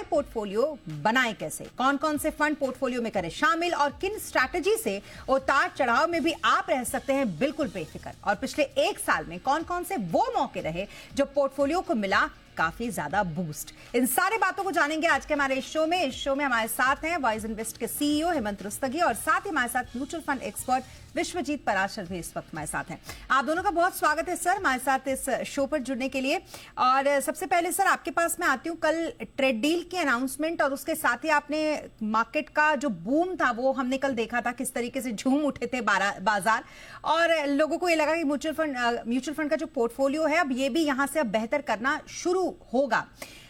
Portfolio बनाएं कैसे, कौन कौन से फंड पोर्टफोलियो में करें शामिल और किन स्ट्रैटेजी से उतार चढ़ाव में भी आप रह सकते हैं बिल्कुल बेफिक्र, और पिछले एक साल में कौन कौन से वो मौके रहे जो पोर्टफोलियो को मिला काफी ज्यादा बूस्ट। इन सारे बातों को जानेंगे आज के हमारे इस शो में हमारे साथ हैं वाइज इन्वेस्ट के सीईओ हेमंत रुस्तगी और साथ ही हमारे साथ mutual fund expert Vishwajeet Parashar भी इस वक्त हमारे साथ हैं। आप दोनों का बहुत स्वागत है सर हमारे साथ इस शो पर जुड़ने के लिए। और सबसे पहले सर आपके पास मैं आती हूँ, कल ट्रेड डील की अनाउंसमेंट और उसके साथ ही आपने मार्केट का जो बूम था वो हमने कल देखा था, किस तरीके से झूम उठे थे बाजार और लोगों को ये लगा कि म्यूचुअल फंड का जो पोर्टफोलियो है अब ये भी यहां से अब बेहतर करना शुरू होगा।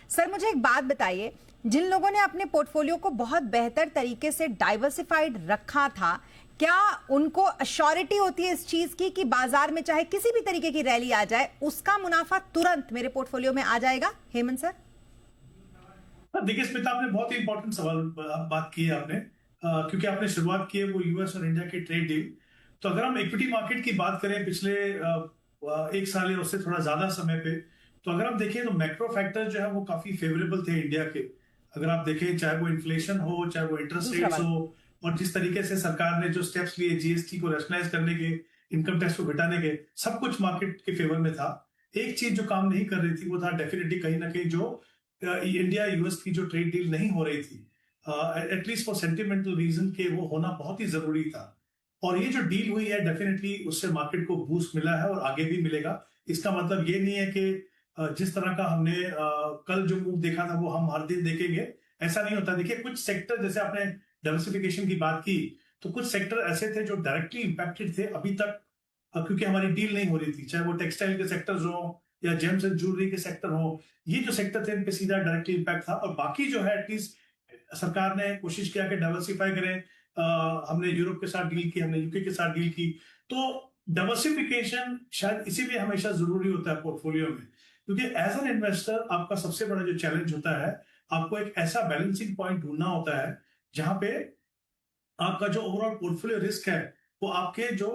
सर मुझे एक बात बताइए, जिन लोगों ने अपने पोर्टफोलियो को बहुत बेहतर तरीके से डाइवर्सिफाइड रखा था, क्या उनको अश्योरिटी होती है इस चीज की कि बाजार में चाहे किसी भी तरीके की रैली आ जाए उसका मुनाफा तुरंत मेरे पोर्टफोलियो में आ जाएगा? हेमंत सर। देखिए स्मिता, आपने बहुत ही इंपॉर्टेंट सवाल बात की है आपने, क्योंकि आपने शुरुआत की है वो यूएस और इंडिया की ट्रेड डील। तो अगर हम इक्विटी मार्केट की बात करें पिछले एक साल या उससे थोड़ा ज्यादा समय पे, तो अगर हम देखें तो मैक्रो फैक्टर जो है वो काफी फेवरेबल थे इंडिया के। अगर आप देखें चाहे वो इन्फ्लेशन हो, चाहे वो इंटरेस्ट रेट्स हो, और जिस तरीके से सरकार ने जो स्टेप्स लिए जीएसटी को रैशनलाइज करने के, इनकम टैक्स को घटाने के, सब कुछ मार्केट के फेवर में था। एक चीज जो काम नहीं कर रही थी वो था डेफिनेटली कहीं ना कहीं जो इंडिया यूएस की जो ट्रेड डील नहीं हो रही थी, एटलीस्ट फॉर सेंटिमेंटल रीजन के वो होना बहुत ही जरूरी था। और ये जो डील हुई है डेफिनेटली उससे मार्केट को बूस्ट मिला है और आगे भी मिलेगा। इसका मतलब ये नहीं है कि जिस तरह का हमने कल जो मूव देखा था वो हम हर दिन देखेंगे, ऐसा नहीं होता। देखिए कुछ सेक्टर, जैसे आपने डाइवर्सिफिकेशन की बात की, तो कुछ सेक्टर ऐसे थे जो डायरेक्टली इंपैक्टेड थे अभी तक, क्योंकि हमारी डील नहीं हो रही थी, चाहे वो टेक्सटाइल के सेक्टर्स हो या जेम्स एंड ज्वेलरी के सेक्टर हो। ये जो सेक्टर थे इनपे सीधा डायरेक्टली इंपैक्ट था। और बाकी जो है एटलीस्ट सरकार ने कोशिश किया कि डाइवर्सिफाई करें। हमने यूरोप के साथ डील की, हमने यूके के साथ डील की। तो डाइवर्सिफिकेशन शायद इसीलिए हमेशा जरूरी होता है पोर्टफोलियो में, क्योंकि एज एन इन्वेस्टर आपका सबसे बड़ा जो चैलेंज होता है, आपको एक ऐसा बैलेंसिंग पॉइंट ढूंढना होता है जहां पे आपका जो ओवरऑल पोर्टफोलियो रिस्क है वो आपके जो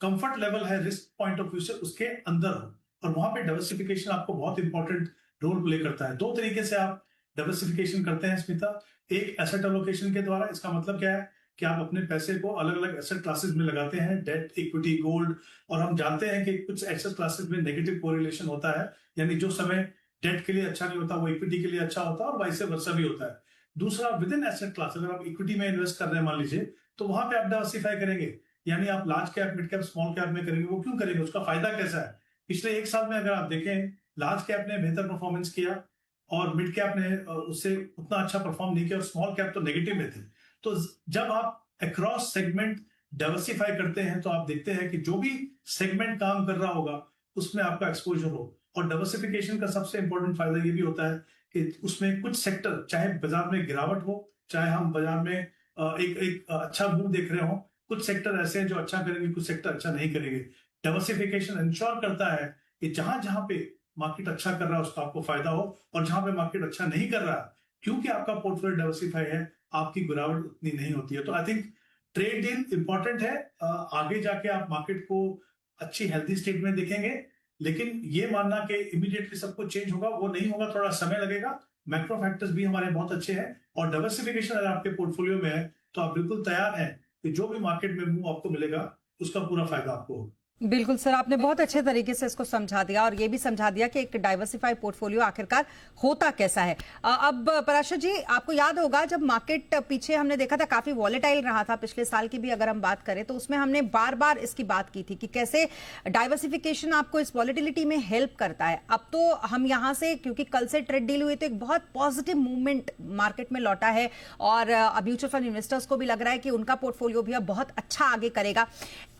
कंफर्ट लेवल है रिस्क पॉइंट ऑफ व्यू से उसके अंदर हो। और वहां पे डाइवर्सिफिकेशन आपको बहुत इंपॉर्टेंट रोल प्ले करता है। दो तरीके से आप डाइवर्सिफिकेशन करते हैं स्मिता। एक एसेट एलोकेशन के द्वारा, इसका मतलब क्या है कि आप अपने पैसे को अलग अलग एसेट क्लासेस में लगाते हैं, डेट, इक्विटी, गोल्ड। और हम जानते हैं कि कुछ एसेट क्लासेस में नेगेटिव कोरिलेशन होता है, यानी जो समय डेट के लिए अच्छा नहीं होता वो इक्विटी के लिए अच्छा होता है और वाइस वर्सा भी होता है। दूसरा, विद इन एसेट क्लास, अगर आप इक्विटी में इन्वेस्ट कर रहे हैं मान लीजिए, तो वहां पे आप डाइवर्सिफाई करेंगे, यानी आप large cap, mid cap, small cap में करेंगे। वो क्यों करेंगे, उसका फायदा कैसा है? पिछले एक साल में अगर आप देखें, लार्ज कैप ने बेहतर परफॉर्मेंस किया और मिड कैप ने उससे उतना अच्छा परफॉर्म नहीं किया और स्मॉल कैप तो नेगेटिव में थे। तो जब आप अक्रॉस सेगमेंट डाइवर्सिफाई करते हैं तो आप देखते हैं कि जो भी सेगमेंट काम कर रहा होगा उसमें आपका एक्सपोजर हो। और डाइवर्सिफिकेशन का सबसे इंपॉर्टेंट फायदा ये भी होता है कि उसमें कुछ सेक्टर, चाहे बाजार में गिरावट हो, चाहे हम बाजार में एक अच्छा मूव देख रहे हो, कुछ सेक्टर ऐसे हैं जो अच्छा करेंगे, कुछ सेक्टर अच्छा नहीं करेंगे। डाइवर्सिफिकेशन इंश्योर करता है कि जहां जहां पे मार्केट अच्छा कर रहा है उसका आपको फायदा हो, और जहां पे मार्केट अच्छा नहीं कर रहा है, क्योंकि आपका पोर्टफोलियो डाइवर्सिफाई है, आपकी गिरावट उतनी नहीं होती है। तो I think trade deal important है। आगे जाके आप मार्केट को अच्छी हेल्थी स्टेट में देखेंगे, लेकिन ये मानना कि इमीडिएटली सब कुछ चेंज होगा वो नहीं होगा, थोड़ा समय लगेगा। मैक्रो फैक्टर्स भी हमारे बहुत अच्छे हैं और डाइवर्सिफिकेशन अगर आपके पोर्टफोलियो में है तो आप बिल्कुल तैयार हैं कि जो भी मार्केट में मूव आपको मिलेगा उसका पूरा फायदा आपको होगा। बिल्कुल सर, आपने बहुत अच्छे तरीके से इसको समझा दिया और ये भी समझा दिया कि एक डाइवर्सिफाइड पोर्टफोलियो आखिरकार होता कैसा है। अब पराशर जी, आपको याद होगा जब मार्केट पीछे हमने देखा था काफी वॉलेटाइल रहा था, पिछले साल की भी अगर हम बात करें तो उसमें हमने बार बार इसकी बात की थी कि कैसे डाइवर्सिफिकेशन आपको इस वॉलेटिलिटी में हेल्प करता है। अब तो हम यहाँ से, क्योंकि कल से ट्रेड डील हुई, तो एक बहुत पॉजिटिव मूवमेंट मार्केट में लौटा है और म्यूचुअल फंड इन्वेस्टर्स को भी लग रहा है कि उनका पोर्टफोलियो भी अब बहुत अच्छा आगे करेगा।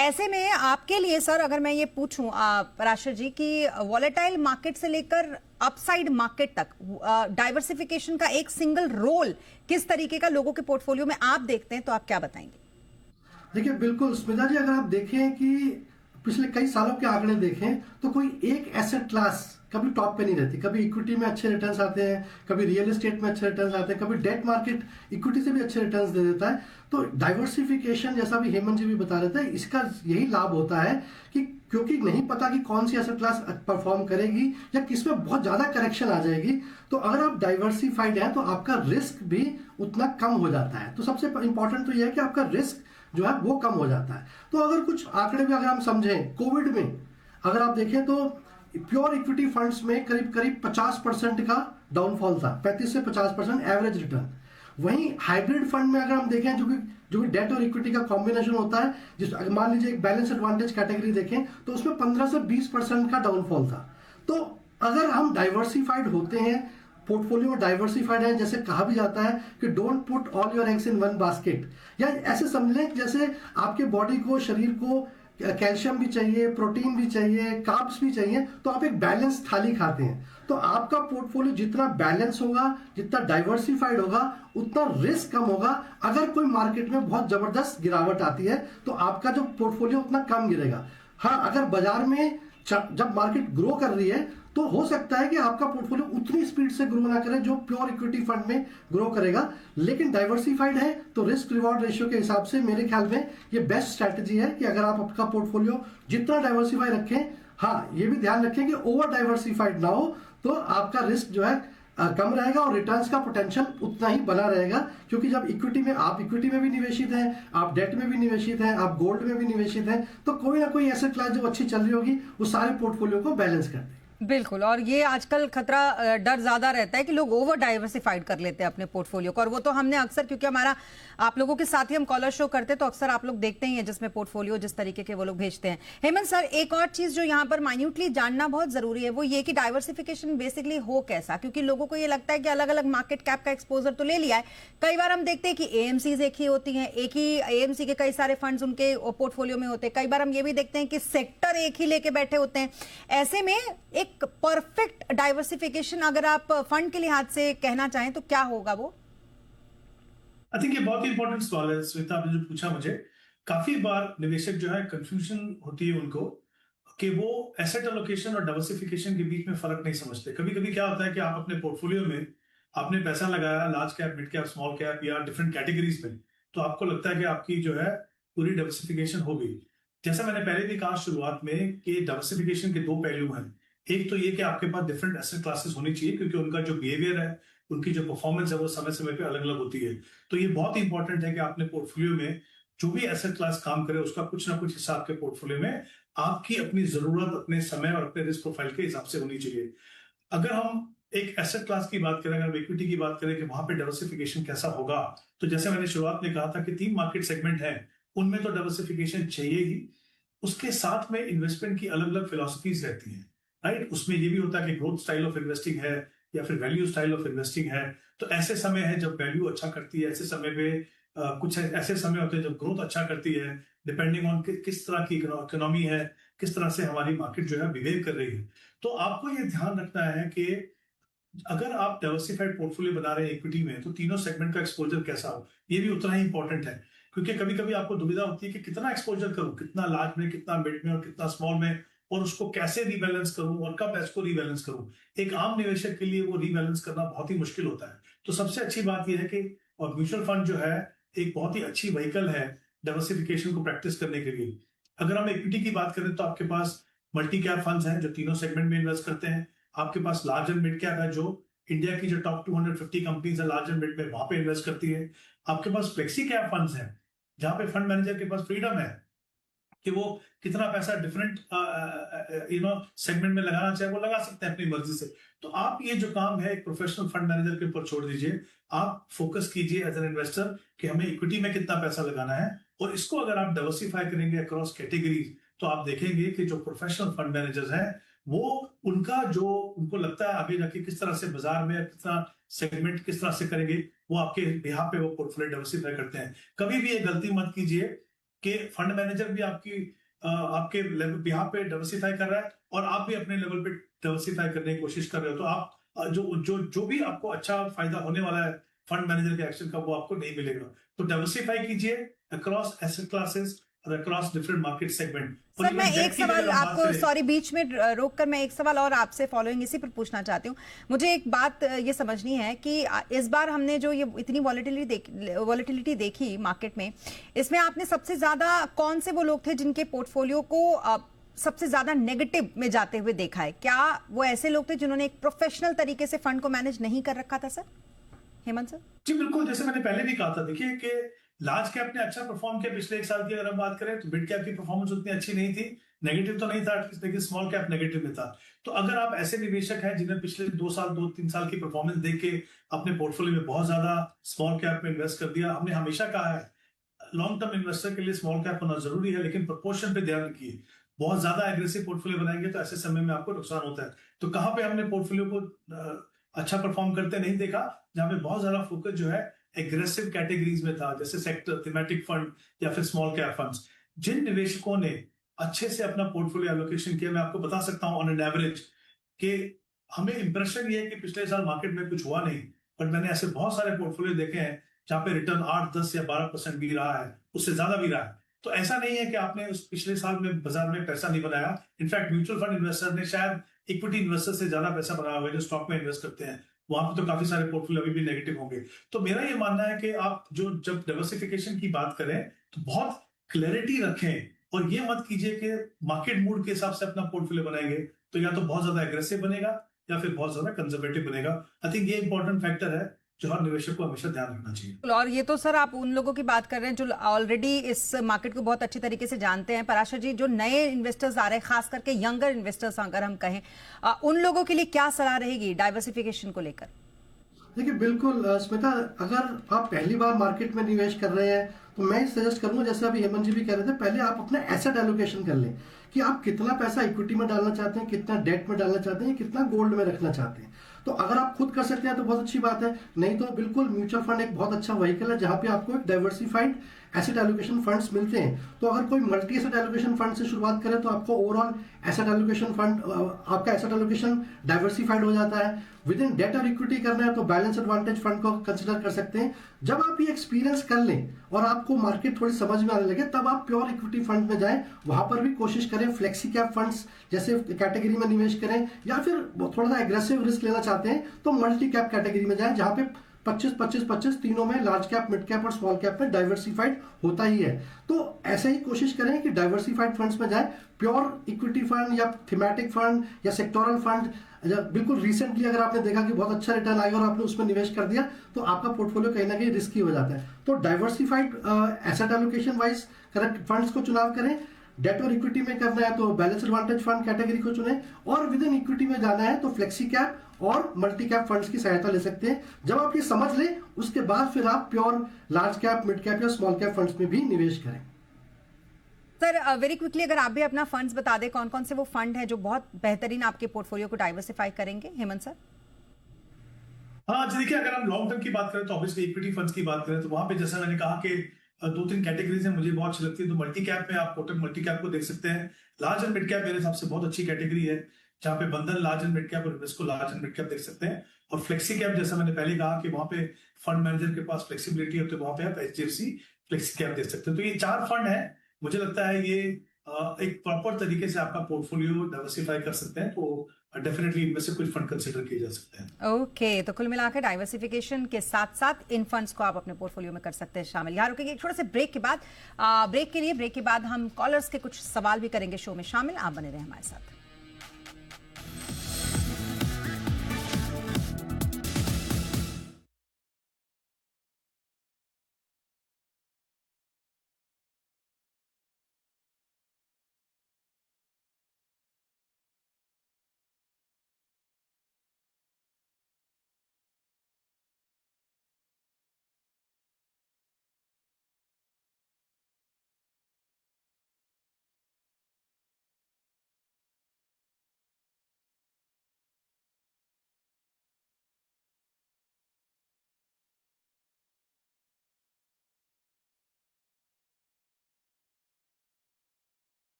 ऐसे में आपके लिए सर, अगर मैं ये पूछूं पराशर जी कि वॉलेटाइल मार्केट से लेकर अपसाइड मार्केट तक डाइवर्सिफिकेशन का एक सिंगल रोल किस तरीके का लोगों के पोर्टफोलियो में आप देखते हैं, तो आप क्या बताएंगे? देखिए बिल्कुल स्मिता जी, अगर आप देखें कि पिछले कई सालों के आंकड़े देखें तो कोई एक एसेट क्लास कभी टॉप पे नहीं रहती। कभी इक्विटी में अच्छे रिटर्न्स आते हैं, कभी रियल एस्टेट में अच्छे रिटर्न्स आते हैं, कभी डेट मार्केट इक्विटी से भी अच्छे रिटर्न्स दे देता है। तो डाइवर्सिफिकेशन, जैसा भी हेमंत जी भी बता रहे थे, इसका यही लाभ होता है कि क्योंकि नहीं पता कि कौन सी एसेट क्लास परफॉर्म करेगी या किसमें बहुत ज्यादा करेक्शन आ जाएगी। तो अगर आप डाइवर्सिफाइड हैं तो आपका रिस्क भी उतना कम हो जाता है। तो सबसे इंपॉर्टेंट तो यह है कि आपका रिस्क जो है वो कम हो जाता है। तो अगर कुछ आंकड़े भी अगर हम समझें, कोविड में अगर आप देखें तो प्योर इक्विटी फंड्स में करीब करीब 50% का डाउनफॉल था, 35 से 50% एवरेज रिटर्न। वहीं हाइब्रिड फंड में अगर हम देखें, जो कि डेट और इक्विटी का कॉम्बिनेशन होता है, जिस मान लीजिए एक बैलेंस एडवांटेज कैटेगरी देखें तो उसमें 15 से 20% का डाउनफॉल था। तो अगर हम डाइवर्सिफाइड होते हैं, पोर्टफोलियो डाइवर्सिफाइड है, जैसे कहा भी जाता है कि don't put all your eggs in one basket, या ऐसे समझ लें जैसे आपके बॉडी को, शरीर को कैल्शियम भी चाहिए, प्रोटीन भी चाहिए, कार्ब्स भी चाहिए, तो आप एक बैलेंस थाली खाते हैं। तो आपका पोर्टफोलियो जितना बैलेंस होगा, जितना डाइवर्सिफाइड होगा, उतना रिस्क कम होगा। अगर कोई मार्केट में बहुत जबरदस्त गिरावट आती है तो आपका जो पोर्टफोलियो उतना कम गिरेगा। हाँ, अगर बाजार में जब मार्केट ग्रो कर रही है तो हो सकता है कि आपका पोर्टफोलियो उतनी स्पीड से ग्रो ना करे जो प्योर इक्विटी फंड में ग्रो करेगा, लेकिन डाइवर्सिफाइड है तो रिस्क रिवॉर्ड रेशियो के हिसाब से मेरे ख्याल में ये बेस्ट स्ट्रैटेजी है कि अगर आप आपका पोर्टफोलियो जितना डाइवर्सिफाई रखें, हाँ ये भी ध्यान रखें कि ओवर डाइवर्सिफाइड ना हो, तो आपका रिस्क जो है कम रहेगा और रिटर्न्स का पोटेंशियल उतना ही बना रहेगा। क्योंकि जब इक्विटी में, आप इक्विटी में भी निवेशित हैं, आप डेट में भी निवेशित हैं, आप गोल्ड में भी निवेशित हैं, तो कोई ना कोई एसेट क्लास जो अच्छी चल रही होगी वो सारे पोर्टफोलियो को बैलेंस कर देगी। बिल्कुल, और ये आजकल खतरा, डर ज्यादा रहता है कि लोग ओवर डाइवर्सिफाइड कर लेते हैं अपने पोर्टफोलियो को, और वो तो हमने अक्सर, क्योंकि हमारा आप लोगों के साथ ही हम कॉलर शो करते हैं, तो अक्सर आप लोग देखते ही हैं जिसमें पोर्टफोलियो जिस तरीके के वो लोग भेजते हैं। हेमंत सर, एक और चीज जो यहाँ पर माइन्यूटली जानना बहुत जरूरी है वो ये कि डाइवर्सिफिकेशन बेसिकली हो कैसा, क्योंकि लोगों को ये लगता है कि अलग अलग मार्केट कैप का एक्सपोजर तो ले लिया है। कई बार हम देखते हैं कि एएमसीज एक ही होती हैं, एक ही एएमसी के कई सारे फंड्स उनके पोर्टफोलियो में होते हैं। कई बार हम ये भी देखते हैं कि सेक्टर एक ही लेके बैठे होते हैं। ऐसे में एक परफेक्ट डाइवर्सिफिकेशन अगर आप फंड के लिहाज से कहना चाहें तो क्या होगा वो? आई थिंक ये बहुत ही इंपॉर्टेंट सवाल है श्वेता, आपने जो पूछा मुझे। काफी बार निवेशक जो है कंफ्यूजन होती है उनको कि वो एसेट एलोकेशन और डाइवर्सिफिकेशन के बीच में फर्क नहीं समझते। कभी कभी क्या होता है कि आप अपने पोर्टफोलियो में आपने पैसा लगाया large cap, mid cap, small cap या डिफरेंट कैटेगरीज में, तो आपको लगता है कि आपकी जो है पूरी डाइवर्सिफिकेशन हो गई। जैसा मैंने पहले भी कहा शुरुआत में कि डाइवर्सिफिकेशन के दो पहलू हैं। एक तो ये कि आपके पास डिफरेंट एसेट क्लासेस होनी चाहिए, क्योंकि उनका जो बिहेवियर है, उनकी जो परफॉर्मेंस है वो समय समय पे अलग अलग होती है। तो ये बहुत ही इंपॉर्टेंट है कि आपने पोर्टफोलियो में जो भी एसेट क्लास काम करे उसका कुछ ना कुछ हिस्सा आपके पोर्टफोलियो में आपकी अपनी जरूरत, अपने समय और अपने रिस्क प्रोफाइल के हिसाब से होनी चाहिए। अगर हम एक एसेट क्लास की बात करें, अगर इक्विटी की बात करें कि वहां पे डाइवर्सिफिकेशन कैसा होगा, तो जैसे मैंने शुरुआत में कहा था कि 3 मार्केट सेगमेंट हैं, उनमें तो डाइवर्सिफिकेशन चाहिए ही। उसके साथ में इन्वेस्टमेंट की अलग अलग फिलॉसफीज रहती हैं, राइट। उसमें ये भी होता है कि ग्रोथ स्टाइल ऑफ इन्वेस्टिंग है या फिर वैल्यू स्टाइल ऑफ इन्वेस्टिंग है। तो ऐसे समय है जब वैल्यू अच्छा करती है, ऐसे समय पे कुछ ऐसे समय होते हैं जब ग्रोथ अच्छा करती है, डिपेंडिंग ऑन किस तरह की इकोनॉमी है, किस तरह से हमारी मार्केट जो है बिहेव कर रही है। तो आपको ये ध्यान रखना है कि अगर आप डाइवर्सिफाइड पोर्टफोलियो बना रहे हैं इक्विटी में, तो तीनों सेगमेंट का एक्सपोजर कैसा हो ये भी उतना ही इंपॉर्टेंट है। क्योंकि कभी कभी आपको दुविधा होती है कि कितना एक्सपोजर करूं, कितना लार्ज में, कितना मिड में और कितना स्मॉल में, और उसको कैसे रीबैलेंस करूं और कब इसको रीबैलेंस करूं। एक आम निवेशक के लिए वो रीबैलेंस करना बहुत ही मुश्किल होता है। तो सबसे अच्छी बात यह है कि, और म्यूचुअल फंड जो है एक बहुत ही अच्छी व्हीकल है डाइवर्सिफिकेशन को प्रैक्टिस करने के लिए। अगर हम इक्विटी की बात करें तो आपके पास मल्टी कैप फंड्स हैं जो तीनों सेगमेंट में इन्वेस्ट करते हैं। आपके पास लार्ज एंड मिड कैप है जो इंडिया की जो टॉप 250 कंपनीज है लार्ज एंड मिड में, वहां पे इन्वेस्ट करती है। आपके पास फ्लेक्सी कैप फंड्स हैं जहां पे फंड मैनेजर के पास फ्रीडम है कि वो कितना पैसा डिफरेंट सेगमेंट में लगाना चाहे वो लगा सकते हैं अपनी मर्जी से। तो आप ये जो काम है एक प्रोफेशनल फंड मैनेजर के ऊपर छोड़ दीजिए। आप फोकस कीजिए एज एन इन्वेस्टर कि हमें इक्विटी में कितना पैसा लगाना है, और इसको अगर आप डाइवर्सिफाई करेंगे अक्रॉस कैटेगरीज तो आप देखेंगे कि जो प्रोफेशनल फंड मैनेजर्स हैं वो उनका जो उनको लगता है आगे जाके किस तरह से बाजार में कितना सेगमेंट किस तरह से करेंगे, वो आपके बिहाफ पे वो पोर्टफोलियो डाइवर्सिफाई करते हैं। कभी भी ये गलती मत कीजिए कि फंड मैनेजर भी आपके बिहाफ पे डाइवर्सिफाई कर रहा है और आप भी अपने लेवल पे डाइवर्सिफाई करने की कोशिश कर रहे हो, तो आप जो भी आपको अच्छा फायदा होने वाला है फंड मैनेजर के एक्शन का वो आपको नहीं मिलेगा। तो डाइवर्सिफाई कीजिए across asset classes, across different market segment. Sir मैं एक सवाल आपको, सॉरी बीच में रोक कर मैं एक सवाल और आपसे फॉलोइंग इसी पर पूछना चाहती हूँ। मुझे एक बात ये समझनी है कि इस बार हमने जो ये इतनी वॉलेटिलिटी देखी मार्केट में, इसमें आपने सबसे ज्यादा कौन से वो लोग थे जिनके पोर्टफोलियो को सबसे ज्यादा नेगेटिव में जाते हुए देखा है? क्या वो ऐसे लोग थे जिन्होंने एक प्रोफेशनल तरीके से फंड को मैनेज नहीं कर रखा था सर? हेमंत सर जी बिल्कुल, जैसे मैंने पहले भी कहा था, देखिए कि लार्ज कैप ने अच्छा परफॉर्म किया पिछले एक साल की। अगर हम बात करें तो मिड कैप की परफॉर्मेंस उतनी अच्छी नहीं थी, नेगेटिव तो नहीं था लेकिन स्मॉल कैप नेगेटिव में था। तो अगर आप ऐसे निवेशक हैं जिन्हें पिछले 2-3 साल की परफॉर्मेंस देख के अपने पोर्टफोलियो में बहुत ज्यादा स्मॉल कैप में इन्वेस्ट कर दिया, हमने हमेशा कहा है लॉन्ग टर्म इन्वेस्टर के लिए स्मॉल कैप होना जरूरी है, लेकिन प्रोपोर्शन पे ध्यान रखिए। बहुत ज्यादा एग्रेसिव पोर्टफोलियो बनाएंगे तो ऐसे समय में आपको नुकसान होता है। तो कहां पे हमने पोर्टफोलियो को अच्छा परफॉर्म करते नहीं देखा? जहां पे बहुत ज्यादा फोकस जो है एग्रेसिव कैटेगरीज में था, जैसे सेक्टर थीमेटिक फंड या फिर स्मॉल कैप फंड्स। जिन निवेशकों ने अच्छे से अपना पोर्टफोलियो एलोकेशन किया, मैं आपको बता सकता हूं ऑन एन एवरेज कि हमें इंप्रेशन ये है कि पिछले साल मार्केट में कुछ हुआ नहीं, बट मैंने ऐसे बहुत सारे पोर्टफोलियो देखे हैं जहां पे रिटर्न 8, 10 या 12% भी रहा है, उससे ज्यादा भी रहा है। तो ऐसा नहीं है कि आपने उस पिछले साल में बाजार में पैसा नहीं बनाया। इनफैक्ट म्यूचुअल फंड इन्वेस्टर ने शायद इक्विटी इन्वेस्टर से ज्यादा पैसा बनाया होगा जो स्टॉक में इन्वेस्ट करते हैं, वहां पे तो काफी सारे पोर्टफोलियो अभी भी नेगेटिव होंगे। तो मेरा ये मानना है कि आप जो जब डाइवर्सिफिकेशन की बात करें तो बहुत क्लैरिटी रखें और ये मत कीजिए कि मार्केट मूड के हिसाब से अपना पोर्टफोलियो बनाएंगे तो या तो बहुत ज्यादा एग्रेसिव बनेगा या फिर बहुत ज्यादा कंजर्वेटिव बनेगा। आई थिंक ये इंपॉर्टेंट फैक्टर है जो हर निवेशक को हमेशा ध्यान रखना चाहिए। और ये तो सर आप उन लोगों की बात कर रहे हैं जो ऑलरेडी इस मार्केट को बहुत अच्छी तरीके से जानते हैं। पराशर जी, जो नए इन्वेस्टर्स आ रहे हैं, खास करके यंगर इन्वेस्टर्स अगर हम कहें, उन लोगों के लिए क्या सलाह रहेगी डाइवर्सिफिकेशन को लेकर? देखिए बिल्कुल स्मिता, अगर आप पहली बार मार्केट में निवेश कर रहे हैं तो मैं सजेस्ट करूंगा, जैसे अभी हेमंत जी भी कह रहे थे, पहले आप अपना एसेट एलोकेशन कर लें कि आप कितना पैसा इक्विटी में डालना चाहते हैं, कितना डेट में डालना चाहते हैं, कितना गोल्ड में रखना चाहते हैं। तो अगर आप खुद कर सकते हैं तो बहुत अच्छी बात है, नहीं तो बिल्कुल म्यूचुअल फंड एक बहुत अच्छा व्हीकल है जहां पे आपको एक डाइवर्सिफाइड एसेट एलोकेशन फंड्स मिलते हैं। तो अगर कोई मल्टी एसेट एलोकेशन फंड से शुरुआत करे तो आपको ओवरऑल एसेट एलोकेशन फंड, आपका एसेट एलोकेशन डाइवर्सिफाइड हो जाता है। विद इन डेट और इक्विटी करना है तो बैलेंस एडवांटेज फंड को कंसिडर कर सकते हैं। जब आप ये एक्सपीरियंस कर लें और आपको मार्केट थोड़ी समझ में आने लगे तब आप प्योर इक्विटी फंड में जाएं। वहां पर भी कोशिश करें फ्लेक्सी कैप फंड्स जैसे कैटेगरी में निवेश करें, या फिर थोड़ा सा एग्रेसिव रिस्क लेना चाहते हैं तो मल्टी कैप कैटेगरी में जाएं जहां पे 25-25-25 तीनों में, लार्ज कैप, मिड कैप और स्मॉल कैप में डाइवर्सिफाइड होता ही है। तो ऐसे ही कोशिश करें कि डाइवर्सिफाइड फंड्स में जाएं। प्योर इक्विटी फंड या थीमेटिक फंड या सेक्टोरल फंड, बिल्कुल रिसेंटली अगर आपने देखा कि बहुत अच्छा रिटर्न आया और आपने उसमें निवेश कर दिया तो आपका पोर्टफोलियो कहीं ना कहीं रिस्की हो जाता है। तो diversified asset allocation wise correct funds को चुनाव करें। डेट और इक्विटी में करना है तो बैलेंस एडवांटेज फंड कैटेगरी को चुनें, और विद इन इक्विटी में जाना है तो फ्लेक्सी कैप और मल्टी कैप फंड्स की सहायता ले सकते हैं। जब आप ये समझ लें उसके बाद फिर आप pure large cap, mid cap या स्मॉल कैप फंड्स में भी निवेश करें। सर वेरी क्विकली अगर आप भी अपना फंड्स बता दें, कौन कौन से वो फंड है जो बहुत बेहतरीन आपके पोर्टफोलियो को डाइवर्सिफाई करेंगे, हेमंत सर? हाँ जी, देखिए अगर हम लॉन्ग टर्म की बात करें तो ऑब्वियसली इक्विटी फंड्स की बात करें तो वहां पे जैसा मैंने कहा कि 2-3 कैटेगरीज है मुझे बहुत अच्छी लगती है। तो मल्टी कैप में आप कोटक मल्टी कैप को देख सकते हैं। लार्ज एंड मिड कैप मेरे हिसाब से बहुत अच्छी कैटेगरी है जहां पे बंधन लार्ज एंड मिड कैप और Invesco large and mid cap देख सकते हैं। और फ्लेक्सी कैप जैसा मैंने पहले कहा कि वहां पे फंड मैनेजर के पास फ्लेक्सिबिलिटी होती है, वहां पे आप एचडीएफसी फ्लेक्सी कैप देख सकते हैं। तो ये 4 फंड है, मुझे लगता है ये एक प्रॉपर तरीके से आपका पोर्टफोलियो डाइवर्सिफाई कर सकते हैं। तो डेफिनेटली इनमें से कुछ फंड कंसिडर किए जा सकते हैं। ओके, तो कुल मिलाकर डाइवर्सिफिकेशन के साथ साथ इन फंड्स को आप अपने पोर्टफोलियो में कर सकते हैं शामिल। यहाँ रुकेंगे एक छोटे से ब्रेक के बाद। ब्रेक के बाद हम कॉलर्स के कुछ सवाल भी करेंगे शो में शामिल। आप बने रहे हमारे साथ।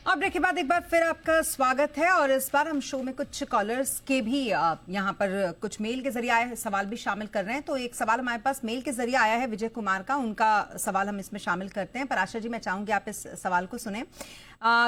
अब ब्रेक के बाद एक बार फिर आपका स्वागत है और इस बार हम शो में कुछ कॉलर्स के भी यहाँ पर कुछ मेल के जरिए आए सवाल भी शामिल कर रहे हैं। तो एक सवाल हमारे पास मेल के जरिए आया है विजय कुमार का, उनका सवाल हम इसमें शामिल करते हैं। पराशर जी, मैं चाहूंगी आप इस सवाल को सुने।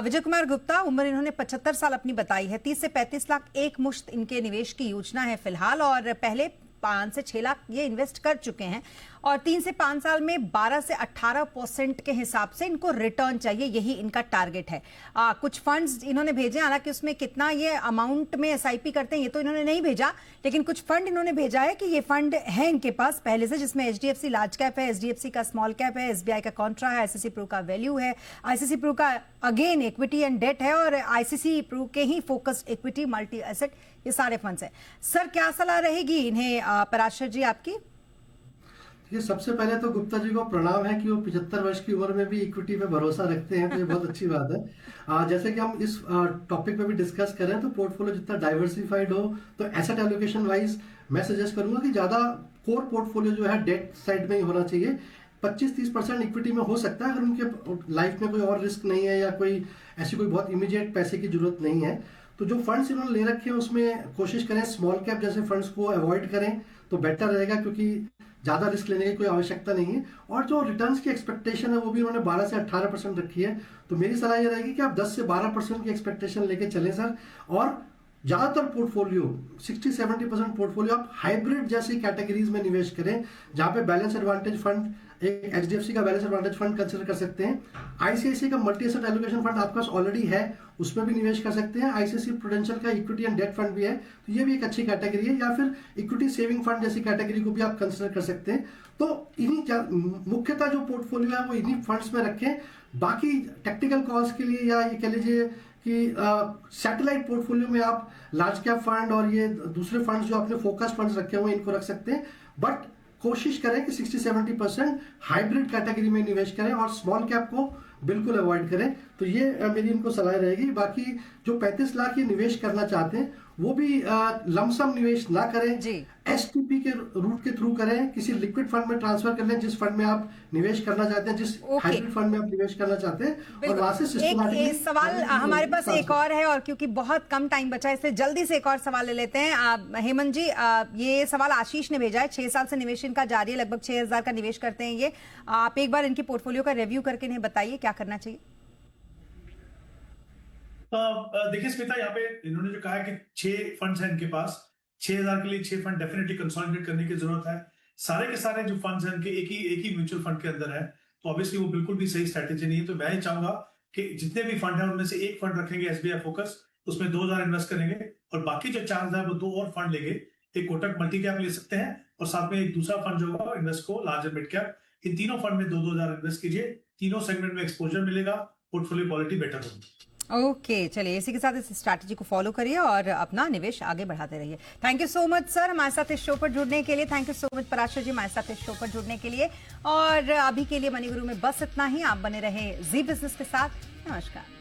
विजय कुमार गुप्ता, उम्र इन्होंने 75 साल अपनी बताई है। 30 से 35 लाख एक मुश्त इनके निवेश की योजना है फिलहाल, और पहले 5 से 6 लाख ये इन्वेस्ट कर चुके हैं और 3 से 5 साल में 12 से 18% के हिसाब से इनको रिटर्न चाहिए, यही इनका टारगेट है। कुछ फंड्स इन्होंने भेजे, हालांकि उसमें कितना ये अमाउंट में एसआईपी करते हैं ये तो इन्होंने नहीं भेजा, लेकिन कुछ फंड इन्होंने भेजा है कि ये फंड है इनके पास पहले से, जिसमें एचडीएफसी लार्ज कैप है, एचडीएफसी का स्मॉल कैप है, एसबीआई का कॉन्ट्रा है, आईसीसी प्रू का वैल्यू है, आईसीसी प्रू का अगेन इक्विटी एंड डेट है, और आईसीसी प्रू के ही फोकस्ड इक्विटी मल्टी एसेट, ये सारे फंड्स हैं। सर, क्या सलाह रहेगी इन्हें पराशर जी आपकी? ये सबसे पहले तो गुप्ता जी को प्रणाम है कि वो 75 वर्ष की उम्र में भी इक्विटी पे भरोसा रखते हैं, तो ये बहुत अच्छी बात है। जैसे कि हम इस टॉपिक पे भी डिस्कस कर रहे हैं, तो पोर्टफोलियो जितना डाइवर्सिफाइड हो तो एसेट एलोकेशन वाइज मैं सजेस्ट करूंगा कि ज्यादा कोर पोर्टफोलियो जो है डेट साइड में ही होना चाहिए। 25-30% इक्विटी में हो सकता है अगर उनके लाइफ में कोई और रिस्क नहीं है या कोई ऐसी कोई बहुत इमीडिएट पैसे की जरूरत नहीं है। तो जो फंड्स इन्होंने ले रखे हैं उसमें कोशिश करें स्मॉल कैप जैसे फंड्स को अवॉइड करें तो बेटर रहेगा, क्योंकि ज्यादा रिस्क लेने की कोई आवश्यकता नहीं है। और जो रिटर्न्स की एक्सपेक्टेशन है वो भी उन्होंने 12 से 18% रखी है, तो मेरी सलाह ये रहेगी कि आप 10 से 12% की एक्सपेक्टेशन लेके चलें सर। और ज्यादातर पोर्टफोलियो 60-70% पोर्टफोलियो आप हाइब्रिड जैसी कैटेगरीज में निवेश करें, जहां पे बैलेंस एडवांटेज फंड, एक एचडीएफसी का बैलेंस एडवांटेज फंड कंसिडर कर सकते हैं, आईसीआईसी का मल्टी एसेट एलोकेशन फंड आपके पास ऑलरेडी है, उसमें भी निवेश कर सकते हैं, आईसीआईसी प्रूडेंशियल का इक्विटी एंड डेट फंड भी है, तो ये भी एक अच्छी कैटेगरी है, या फिर इक्विटी सेविंग फंड जैसी कैटेगरी को भी आप कंसिडर कर सकते हैं। तो इन्हीं मुख्यतः जो पोर्टफोलियो है वो इन्हीं फंड्स में रखें। बाकी टेक्निकल कॉल्स के लिए या ये कह लीजिए कि सैटेलाइट पोर्टफोलियो में आप लार्ज कैप फंड और ये दूसरे फंड्स जो आपने फोकस फंड्स रखे हुए इनको रख सकते हैं, बट कोशिश करें कि 60-70% हाइब्रिड कैटेगरी में निवेश करें और स्मॉल कैप को बिल्कुल अवॉइड करें। तो ये मेरी इनको सलाह रहेगी। बाकी जो 35 लाख ये निवेश करना चाहते हैं वो भी लमसम निवेश ना करें, एसटीपी के रूट के थ्रू करें, किसी लिक्विड फंड में ट्रांसफर कर लें जिस फंड में आप निवेश करना चाहते हैं, जिस हाइब्रिड फंड में आप निवेश करना चाहते हैं, और वहां से सिस्टमैटिकली। एक सवाल हमारे पास एक और है, और क्योंकि बहुत कम टाइम बचा है इसलिए जल्दी से एक और सवाल ले लेते हैं। हेमंत जी, ये सवाल आशीष ने भेजा है। 6 साल से निवेश इनका जारी है, लगभग 6000 का निवेश करते हैं ये। आप एक बार इनकी पोर्टफोलियो का रिव्यू करके इन्हें बताइए क्या करना चाहिए। देखिए स्मिता, यहाँ पे इन्होंने जो कहा है कि 6 फंड्स हैं इनके पास, 6000 के लिए 6 फंड डेफिनेटली कंसोलिडेट करने की जरूरत है। सारे के सारे जो फंड्स हैं इनके एक ही म्यूचुअल फंड के अंदर है, तो ऑब्वियसली वो बिल्कुल भी सही स्ट्रैटेजी नहीं है। तो मैं चाहूंगा कि जितने भी फंड है उनमें से एक फंड रखेंगे एसबीआई फोकस, उसमें 2000 इन्वेस्ट करेंगे, और बाकी जो 4000 वो 2 और फंड लेंगे। एक कोटक मल्टी कैप ले सकते हैं और साथ में एक दूसरा फंड जो होगा इन्वेस्ट को लार्ज एंड मिड कैप। इन तीनों फंड में 2-2000 इन्वेस्ट कीजिए, तीनों सेगमेंट में एक्सपोजर मिलेगा, पोर्टफोलियो क्वालिटी बेटर होगी। ओके, चलिए इसी के साथ इस स्ट्रैटेजी को फॉलो करिए और अपना निवेश आगे बढ़ाते रहिए। Thank you so much sir हमारे साथ इस शो पर जुड़ने के लिए। Thank you so much Parashar ji हमारे साथ इस शो पर जुड़ने के लिए। और अभी के लिए मनी गुरु में बस इतना ही। आप बने रहे जी बिजनेस के साथ। नमस्कार।